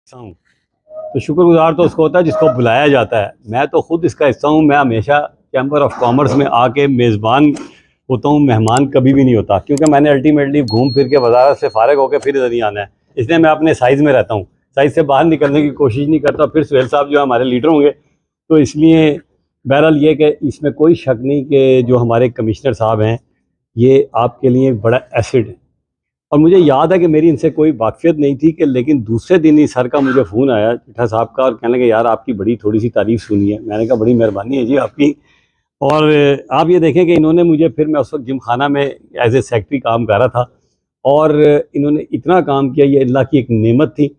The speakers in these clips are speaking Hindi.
हिस्सा हूँ। तो शुक्रगुजार तो उसको होता है जिसको बुलाया जाता है। मैं तो खुद इसका हिस्सा हूँ। मैं हमेशा चैम्बर ऑफ कॉमर्स में आके मेज़बान होता हूँ, मेहमान कभी भी नहीं होता, क्योंकि मैंने अल्टीमेटली घूम फिर के वजारत से फारग होकर फिर इधर ही आना है। इसलिए मैं अपने साइज़ में रहता हूँ, साइज़ से बाहर निकलने की कोशिश नहीं करता। फिर सुहेल साहब जो हमारे लीडर होंगे, तो इसलिए बहरहाल ये कि इसमें कोई शक नहीं कि जो हमारे कमिश्नर साहब हैं, ये आपके लिए एक बड़ा एसिड है। और मुझे याद है कि मेरी इनसे कोई वाक़फ़ियत नहीं थी, कि लेकिन दूसरे दिन ही सर का मुझे फ़ोन आया चिट्ठा साहब का, और कहने लगे यार आपकी बड़ी थोड़ी सी तारीफ़ सुनी है। मैंने कहा बड़ी मेहरबानी है जी आपकी। और आप ये देखें कि इन्होंने मुझे, फिर मैं उस वक्त जिम खाना में एज ए सेक्रेटरी काम कर रहा था, और इन्होंने इतना काम किया, ये अल्लाह की एक नेमत थी।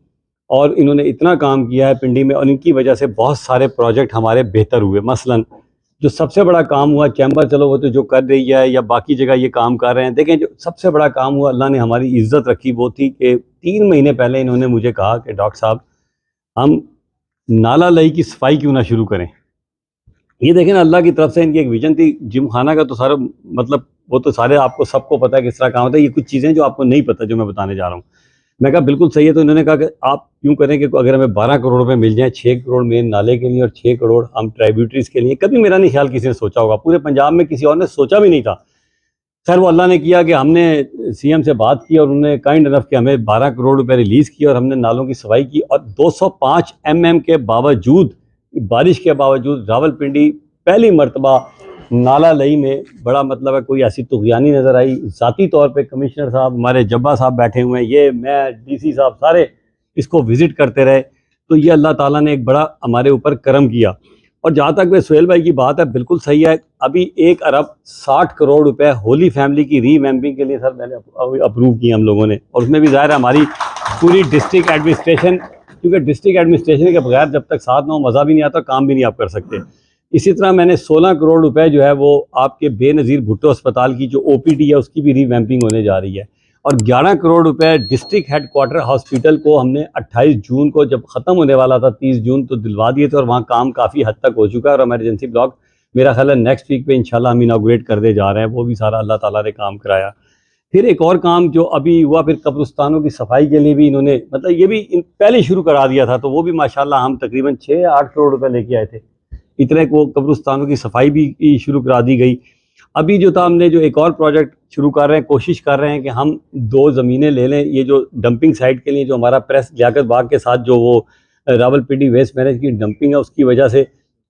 और इन्होंने इतना काम किया है पिंडी में, और इनकी वजह से बहुत सारे प्रोजेक्ट हमारे बेहतर हुए। मसलन जो सबसे बड़ा काम हुआ चैम्बर, चलो वो तो जो कर रही है या बाकी जगह ये काम कर रहे हैं, देखें जो सबसे बड़ा काम हुआ, अल्लाह ने हमारी इज्जत रखी, वो थी कि 3 महीने पहले इन्होंने मुझे कहा कि डॉक्टर साहब हम नाला लई की सफाई क्यों ना शुरू करें। ये देखें ना, अल्लाह की तरफ से इनकी एक विजन थी। जिम खाना का तो सारा मतलब वो तो सारे आपको सबको पता है किस तरह काम होता है। ये कुछ चीज़ें जो आपको नहीं पता जो मैं बताने जा रहा हूँ। मैं कहा बिल्कुल सही है। तो इन्होंने कहा कि आप यूँ करें कि अगर हमें 12 करोड़ रुपए मिल जाएँ, 6 करोड़ मेन नाले के लिए और 6 करोड़ हम ट्राइब्यूटरीज़ के लिए। कभी मेरा नहीं ख्याल किसी ने सोचा होगा, पूरे पंजाब में किसी और ने सोचा भी नहीं था। खैर वो अल्लाह ने किया कि हमने सीएम से बात की, और उन्होंने काइंड इनफ कि हमें 12 करोड़ रुपए रिलीज़ किए, और हमने नालों की सफाई की। और 205 एमएम के बावजूद, बारिश के बावजूद, रावलपिंडी पहली मरतबा नाला लई में बड़ा मतलब है कोई ऐसी तुगयानी नज़र आई। ज़ाती तौर पे कमिश्नर साहब, हमारे जब्बा साहब बैठे हुए हैं, ये मैं डीसी साहब सारे इसको विज़िट करते रहे। तो ये अल्लाह ताला ने एक बड़ा हमारे ऊपर करम किया। और जहाँ तक वे सुहेल भाई की बात है, बिल्कुल सही है। अभी 1 अरब 60 करोड़ रुपए होली फैमिली की रीवैम्पिंग के लिए सर मैंने अप्रूव किया हम लोगों ने। और उसमें भी ज़ाहिर है हमारी पूरी डिस्ट्रिक्ट एडमिनिस्ट्रेशन, क्योंकि डिस्ट्रिक्ट एडमिनिस्ट्रेशन के बगैर जब तक साथ ना हो मज़ा भी नहीं आता, काम भी नहीं आप कर सकते। इसी तरह मैंने 16 करोड़ रुपए जो है वो आपके बेनज़ीर भुट्टो अस्पताल की जो ओपीडी है उसकी भी रीवैम्पिंग होने जा रही है। और 11 करोड़ रुपए डिस्ट्रिक्ट हेडक्वार्टर हॉस्पिटल को हमने 28 जून को, जब ख़त्म होने वाला था 30 जून, तो दिलवा दिए थे, और वहाँ काम काफ़ी हद तक हो चुका है। और इमरजेंसी ब्लॉक मेरा ख्याल है नेक्स्ट वीक पे इंशाल्लाह हम इनागुरेट करने जा रहे हैं। वो भी सारा अल्लाह ताला ने काम कराया। फिर एक और काम जो अभी हुआ, फिर कब्रिस्तानों की सफाई के लिए भी इन्होंने, मतलब ये भी पहले शुरू करा दिया था, तो वो भी माशाल्लाह हम तकरीबन 6 या 8 करोड़ रुपए लेके आए थे। इतने को कब्रिस्तानों की सफाई भी शुरू करा दी गई। अभी जो था, हमने जो एक और प्रोजेक्ट शुरू कर रहे हैं, कोशिश कर रहे हैं कि हम 2 ज़मीनें ले लें, ये जो डंपिंग साइट के लिए, जो हमारा प्रेस लियाकत बाग के साथ जो वो रावलपिंडी वेस्ट मैनेज की डंपिंग है उसकी वजह से।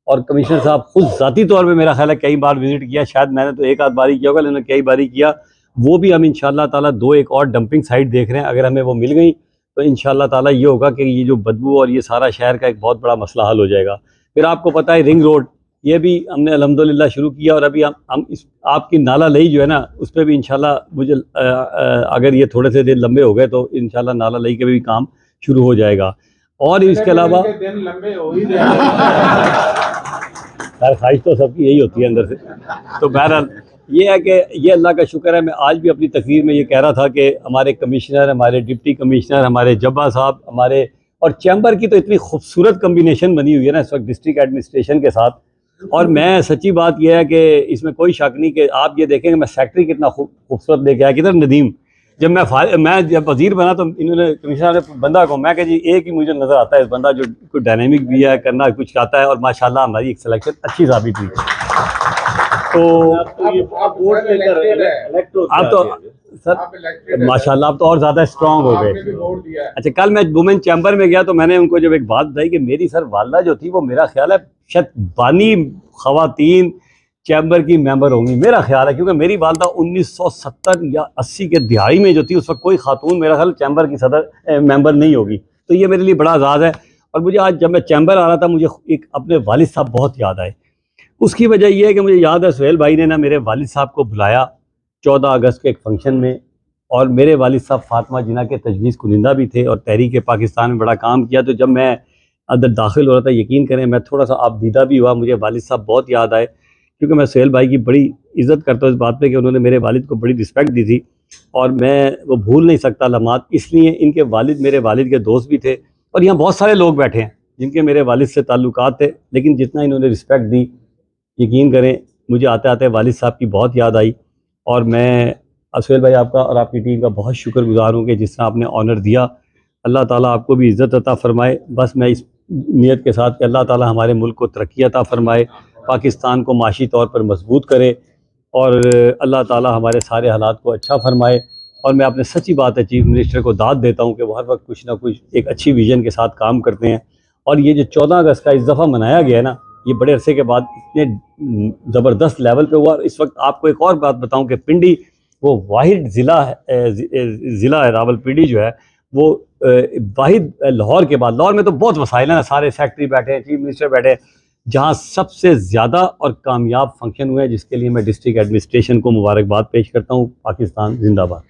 और कमिश्नर साहब खुद ज़ाती तौर पे मेरा ख्याल है कई बार विजिट किया, शायद मैंने तो एक आध बारी किया होगा, लेकिन कई बारी किया। वो भी हम इंशाल्लाह ताला 2 एक और डंपिंग साइट देख रहे हैं। अगर हमें वो मिल गई तो इंशाल्लाह ताला ये होगा कि ये जो बदबू और ये सारा शहर का एक बहुत बड़ा मसला हल हो जाएगा। फिर आपको पता है रिंग रोड, ये भी हमने अल्हम्दुलिल्लाह शुरू किया। और अभी हम इस आपकी नाला लई जो है ना, उस पर भी इंशाल्लाह मुझे अगर ये थोड़े से दिन लंबे हो गए तो इंशाल्लाह नाला लई के भी काम शुरू हो जाएगा। और इसके अलावा दिन लंबे हो ही जाएंगे। खैर ख्वाहिश तो सबकी यही होती है अंदर से। तो बहरहाल ये है कि ये अल्लाह का शुक्र है। मैं आज भी अपनी तकरीर में ये कह रहा था कि हमारे कमिश्नर, हमारे डिप्टी कमिश्नर, हमारे जब्बा साहब, हमारे और चैम्बर की तो इतनी खूबसूरत कम्बिनेशन बनी हुई है ना इस वक्त डिस्ट्रिक्ट एडमिनिस्ट्रेशन के साथ। और मैं सच्ची बात यह है कि इसमें कोई शक नहीं कि आप ये देखेंगे मैं सेक्रेटरी कितना खूबसूरत लेके आया, किधर नदीम। जब मैं जब वजीर बना तो इन्होंने कमिश्नर ने बंदा को, मैं कहा जी एक ही मुझे नज़र आता है इस बंदा जो कोई डायनेमिक भी है, करना कुछ चाहता है। और माशाल्लाह हमारी एक सिलेक्शन अच्छी साबित हुई। तो आप तो सर माशाल्लाह आप तो और ज़्यादा स्ट्रांग हो गए। अच्छा, कल मैं वुमेन चैम्बर में गया तो मैंने उनको जब एक बात बताई कि मेरी सर वालदा जो थी वो मेरा ख्याल है शायद बानी ख़वातीन चैम्बर की मेंबर होंगी, मेरा ख्याल है, क्योंकि मेरी वालदा 1970 या 80 के दिहाड़ी में जो थी उस वक्त कोई खातून मेरा ख्याल चैम्बर की सदर मेंबर नहीं होगी। तो ये मेरे लिए बड़ा आज़ाद है। और मुझे आज जब मैं चैम्बर आ रहा था मुझे एक अपने वालिद साहब बहुत याद आए। उसकी वजह यह है कि मुझे याद है सुहेल भाई ने ना मेरे वालिद साहब को बुलाया 14 अगस्त के एक फंक्शन में। और मेरे वालिद साहब फातिमा जिन्ना के तजवीज़ कुनिंदा भी थे और तहरीक पाकिस्तान में बड़ा काम किया। तो जब मैं अंदर दाखिल हो रहा था, यकीन करें मैं थोड़ा सा आपदीदा भी हुआ, मुझे वालिद साहब बहुत याद आए, क्योंकि मैं सुहेल भाई की बड़ी इज़्ज़त करता हूँ इस बात पे कि उन्होंने मेरे वालिद को बड़ी रिस्पेक्ट दी थी। और मैं वो भूल नहीं सकता लम्हात। इसलिए इनके वालिद मेरे वालिद के दोस्त भी थे। और यहाँ बहुत सारे लोग बैठे हैं जिनके मेरे वालिद से ताल्लुकात थे, लेकिन जितना इन्होंने रिस्पेक्ट दी, यकीन करें मुझे आते आते वालिद साहब की बहुत याद आई। और मैं सुहेल भाई आपका और आपकी टीम का बहुत शुक्रगुजार हूँ कि जिस तरह आपने ऑनर दिया। अल्लाह ताला आपको भी इज़्ज़त अता फ़रमाए। बस मैं इस नियत के साथ कि अल्लाह ताला हमारे मुल्क को तरक्की अता फ़रमाए, पाकिस्तान को माशी तौर पर मजबूत करे और अल्लाह ताला हमारे सारे हालात को अच्छा फ़रमाए। और मैं अपने सच्ची बात है चीफ़ मिनिस्टर को दाद देता हूँ कि वो हर वक्त कुछ ना कुछ एक अच्छी विज़न के साथ काम करते हैं। और ये जो 14 अगस्त का इस दफ़ा मनाया गया है ना, ये बड़े अरसे के बाद इतने ज़बरदस्त लेवल पे हुआ। इस वक्त आपको एक और बात बताऊं कि पिंडी वो वाहिद ज़िला है, रावलपिंडी जो है वो वाहिद लाहौर के बाद, लाहौर में तो बहुत वसाइल हैं, सारे सेक्रेटरी बैठे हैं, चीफ मिनिस्टर बैठे हैं, जहाँ सबसे ज़्यादा और कामयाब फंक्शन हुए हैं, जिसके लिए मैं डिस्ट्रिक्ट एडमिनिस्ट्रेशन को मुबारकबाद पेश करता हूँ। पाकिस्तान जिंदाबाद।